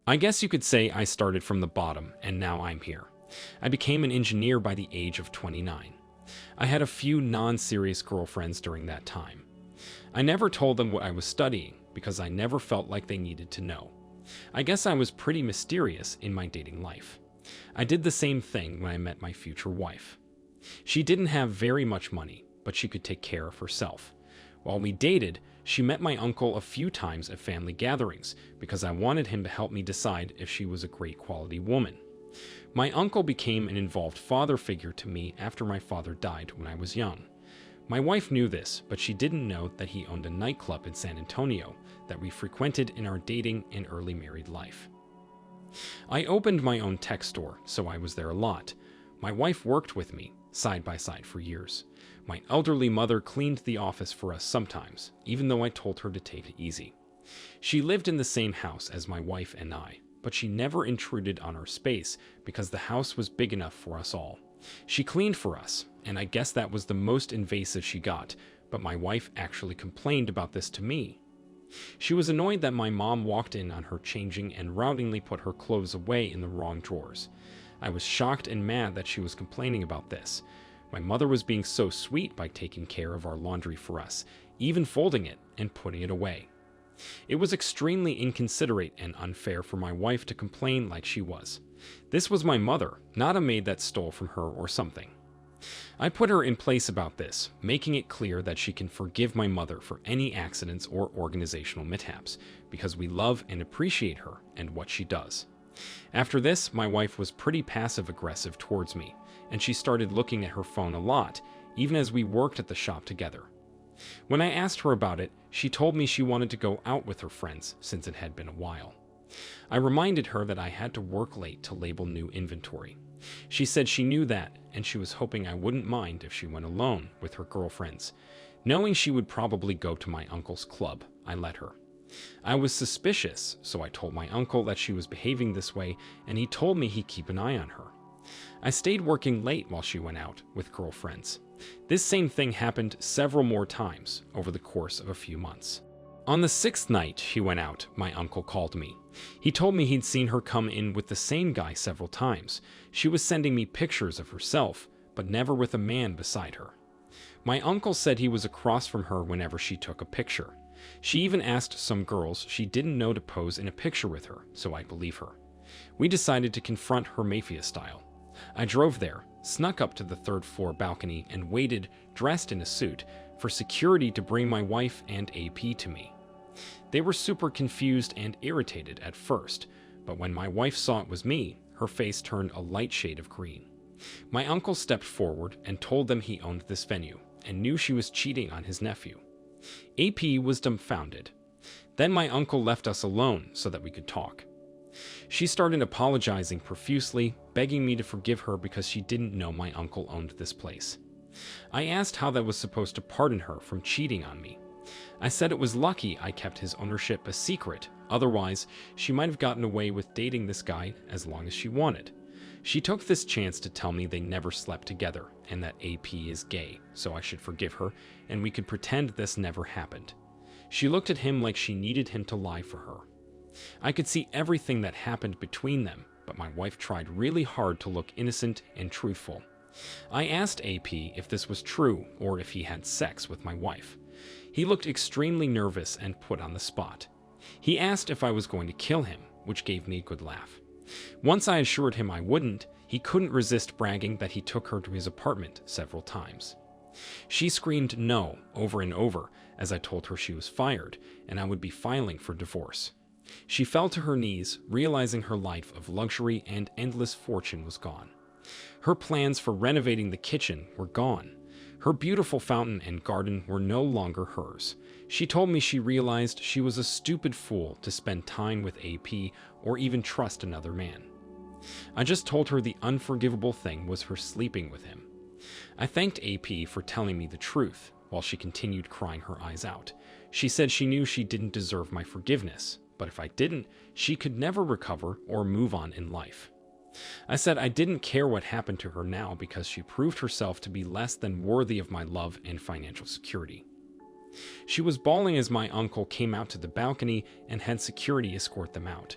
I guess you could say I started from the bottom and now I'm here. I became an engineer by the age of 29. I had a few non-serious girlfriends during that time. I never told them what I was studying because I never felt like they needed to know. I guess I was pretty mysterious in my dating life. I did the same thing when I met my future wife. She didn't have very much money, but she could take care of herself. While we dated, she met my uncle a few times at family gatherings because I wanted him to help me decide if she was a great quality woman. My uncle became an involved father figure to me after my father died when I was young. My wife knew this, but she didn't know that he owned a nightclub in San Antonio that we frequented in our dating and early married life. I opened my own tech store, so I was there a lot. My wife worked with me, side by side for years. My elderly mother cleaned the office for us sometimes, even though I told her to take it easy. She lived in the same house as my wife and I, but she never intruded on our space because the house was big enough for us all. She cleaned for us, and I guess that was the most invasive she got, but my wife actually complained about this to me. She was annoyed that my mom walked in on her changing and routinely put her clothes away in the wrong drawers. I was shocked and mad that she was complaining about this. My mother was being so sweet by taking care of our laundry for us, even folding it and putting it away. It was extremely inconsiderate and unfair for my wife to complain like she was. This was my mother, not a maid that stole from her or something. I put her in place about this, making it clear that she can forgive my mother for any accidents or organizational mishaps, because we love and appreciate her and what she does. After this, my wife was pretty passive-aggressive towards me, and she started looking at her phone a lot, even as we worked at the shop together. When I asked her about it, she told me she wanted to go out with her friends since it had been a while. I reminded her that I had to work late to label new inventory. She said she knew that, and she was hoping I wouldn't mind if she went alone with her girlfriends. Knowing she would probably go to my uncle's club, I let her. I was suspicious, so I told my uncle that she was behaving this way, and he told me he'd keep an eye on her. I stayed working late while she went out with girlfriends. This same thing happened several more times over the course of a few months. On the 6th night she went out, my uncle called me. He told me he'd seen her come in with the same guy several times. She was sending me pictures of herself, but never with a man beside her. My uncle said he was across from her whenever she took a picture. She even asked some girls she didn't know to pose in a picture with her, so I believe her. We decided to confront her mafia style. I drove there, snuck up to the 3rd floor balcony, and waited, dressed in a suit, for security to bring my wife and AP to me. They were super confused and irritated at first, but when my wife saw it was me, her face turned a light shade of green. My uncle stepped forward and told them he owned this venue and knew she was cheating on his nephew. AP was dumbfounded. Then my uncle left us alone so that we could talk. She started apologizing profusely, begging me to forgive her because she didn't know my uncle owned this place. I asked how that was supposed to pardon her from cheating on me. I said it was lucky I kept his ownership a secret, otherwise she might have gotten away with dating this guy as long as she wanted. She took this chance to tell me they never slept together and that AP is gay, so I should forgive her and we could pretend this never happened. She looked at him like she needed him to lie for her. I could see everything that happened between them, but my wife tried really hard to look innocent and truthful. I asked AP if this was true or if he had sex with my wife. He looked extremely nervous and put on the spot. He asked if I was going to kill him, which gave me a good laugh. Once I assured him I wouldn't, he couldn't resist bragging that he took her to his apartment several times. She screamed no over and over as I told her she was fired and I would be filing for divorce. She fell to her knees, realizing her life of luxury and endless fortune was gone. Her plans for renovating the kitchen were gone. Her beautiful fountain and garden were no longer hers. She told me she realized she was a stupid fool to spend time with AP or even trust another man. I just told her the unforgivable thing was her sleeping with him. I thanked AP for telling me the truth, while she continued crying her eyes out. She said she knew she didn't deserve my forgiveness, but if I didn't, she could never recover or move on in life. I said I didn't care what happened to her now because she proved herself to be less than worthy of my love and financial security. She was bawling as my uncle came out to the balcony and had security escort them out.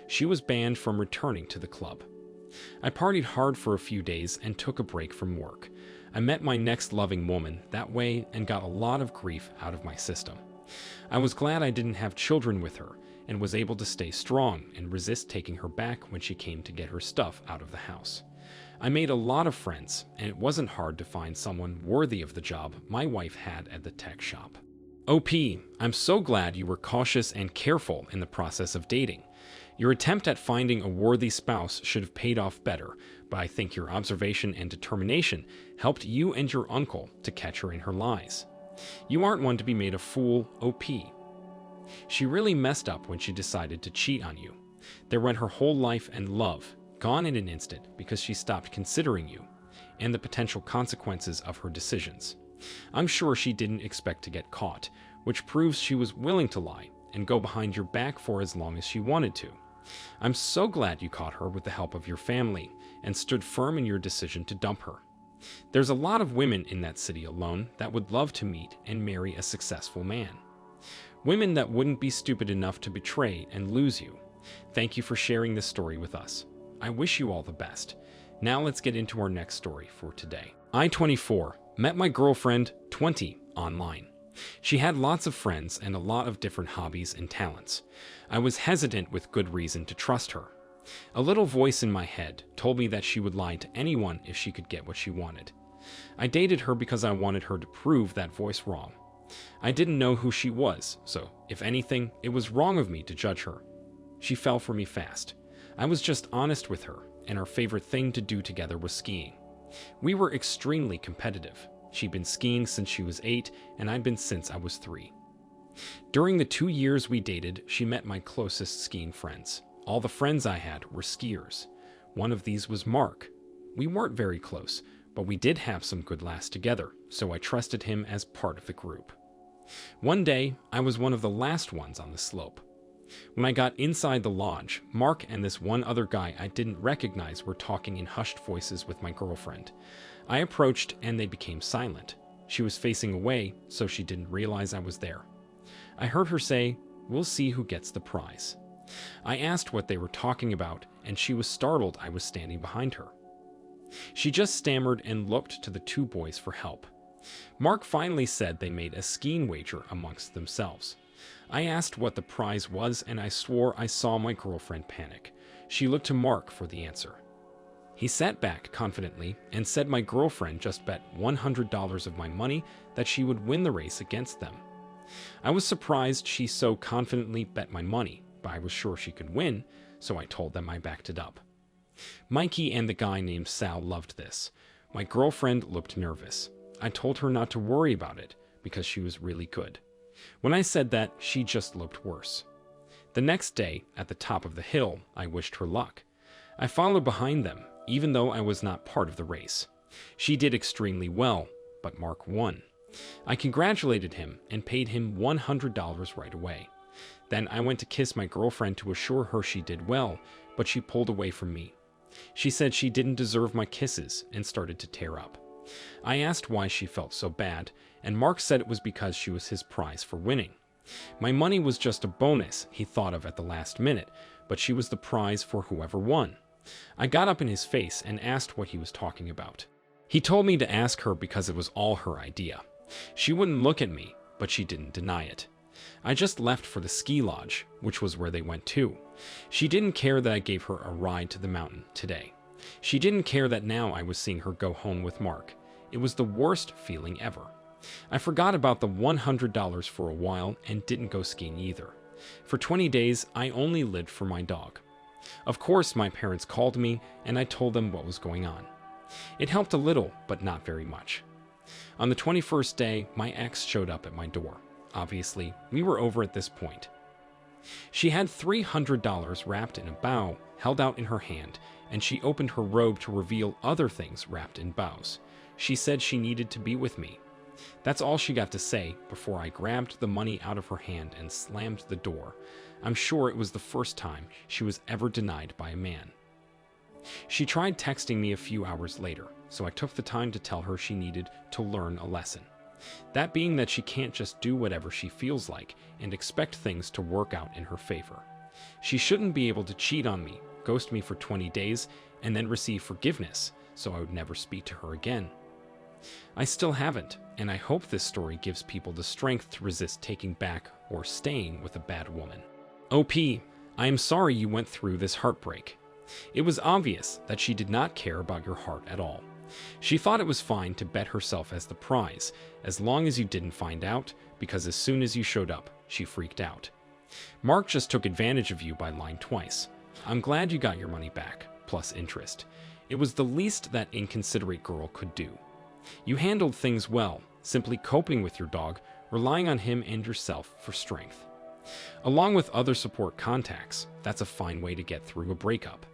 She was banned from returning to the club. I partied hard for a few days and took a break from work. I met my next loving woman that way and got a lot of grief out of my system. I was glad I didn't have children with her and was able to stay strong and resist taking her back when she came to get her stuff out of the house. I made a lot of friends, and it wasn't hard to find someone worthy of the job my wife had at the tech shop. OP, I'm so glad you were cautious and careful in the process of dating. Your attempt at finding a worthy spouse should have paid off better, but I think your observation and determination helped you and your uncle to catch her in her lies. You aren't one to be made a fool, OP. She really messed up when she decided to cheat on you. There went her whole life and love, gone in an instant because she stopped considering you, and the potential consequences of her decisions. I'm sure she didn't expect to get caught, which proves she was willing to lie and go behind your back for as long as she wanted to. I'm so glad you caught her with the help of your family and stood firm in your decision to dump her. There's a lot of women in that city alone that would love to meet and marry a successful man. Women that wouldn't be stupid enough to betray and lose you. Thank you for sharing this story with us. I wish you all the best. Now let's get into our next story for today. I, 24, met my girlfriend, 20, online. She had lots of friends and a lot of different hobbies and talents. I was hesitant with good reason to trust her. A little voice in my head told me that she would lie to anyone if she could get what she wanted. I dated her because I wanted her to prove that voice wrong. I didn't know who she was, so if anything, it was wrong of me to judge her. She fell for me fast. I was just honest with her, and our favorite thing to do together was skiing. We were extremely competitive. She'd been skiing since she was 8, and I'd been since I was 3. During the 2 years we dated, she met my closest skiing friends. All the friends I had were skiers. One of these was Mark. We weren't very close, but we did have some good laughs together, so I trusted him as part of the group. One day, I was one of the last ones on the slope. When I got inside the lodge, Mark and this one other guy I didn't recognize were talking in hushed voices with my girlfriend. I approached and they became silent. She was facing away, so she didn't realize I was there. I heard her say, "We'll see who gets the prize." I asked what they were talking about, and she was startled I was standing behind her. She just stammered and looked to the 2 boys for help. Mark finally said they made a skiing wager amongst themselves. I asked what the prize was, and I swore I saw my girlfriend panic. She looked to Mark for the answer. He sat back confidently and said my girlfriend just bet $100 of my money that she would win the race against them. I was surprised she so confidently bet my money, but I was sure she could win, so I told them I backed it up. Mikey and the guy named Sal loved this. My girlfriend looked nervous. I told her not to worry about it because she was really good. When I said that, she just looked worse. The next day, at the top of the hill, I wished her luck. I followed behind them, even though I was not part of the race. She did extremely well, but Mark won. I congratulated him and paid him $100 right away. Then I went to kiss my girlfriend to assure her she did well, but she pulled away from me. She said she didn't deserve my kisses and started to tear up. I asked why she felt so bad, and Mark said it was because she was his prize for winning. My money was just a bonus he thought of at the last minute, but she was the prize for whoever won. I got up in his face and asked what he was talking about. He told me to ask her because it was all her idea. She wouldn't look at me, but she didn't deny it. I just left for the ski lodge, which was where they went to. She didn't care that I gave her a ride to the mountain today. She didn't care that now I was seeing her go home with Mark. It was the worst feeling ever. I forgot about the $100 for a while and didn't go skiing either. For 20 days, I only lived for my dog. Of course, my parents called me and I told them what was going on. It helped a little, but not very much. On the 21st day, my ex showed up at my door. Obviously, we were over at this point. She had $300 wrapped in a bow held out in her hand, and she opened her robe to reveal other things wrapped in bows. She said she needed to be with me. That's all she got to say before I grabbed the money out of her hand and slammed the door. I'm sure it was the first time she was ever denied by a man. She tried texting me a few hours later, so I took the time to tell her she needed to learn a lesson. That being that she can't just do whatever she feels like and expect things to work out in her favor. She shouldn't be able to cheat on me, ghost me for 20 days, and then receive forgiveness, so I would never speak to her again. I still haven't, and I hope this story gives people the strength to resist taking back or staying with a bad woman. OP, I am sorry you went through this heartbreak. It was obvious that she did not care about your heart at all. She thought it was fine to bet herself as the prize, as long as you didn't find out, because as soon as you showed up, she freaked out. Mark just took advantage of you by lying twice. I'm glad you got your money back, plus interest. It was the least that inconsiderate girl could do. You handled things well, simply coping with your dog, relying on him and yourself for strength. Along with other support contacts, that's a fine way to get through a breakup.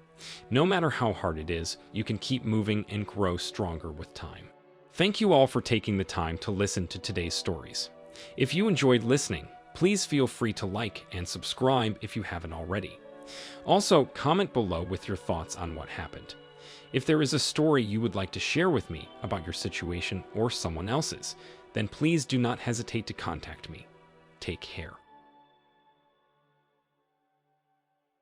No matter how hard it is, you can keep moving and grow stronger with time. Thank you all for taking the time to listen to today's stories. If you enjoyed listening, please feel free to like and subscribe if you haven't already. Also, comment below with your thoughts on what happened. If there is a story you would like to share with me about your situation or someone else's, then please do not hesitate to contact me. Take care.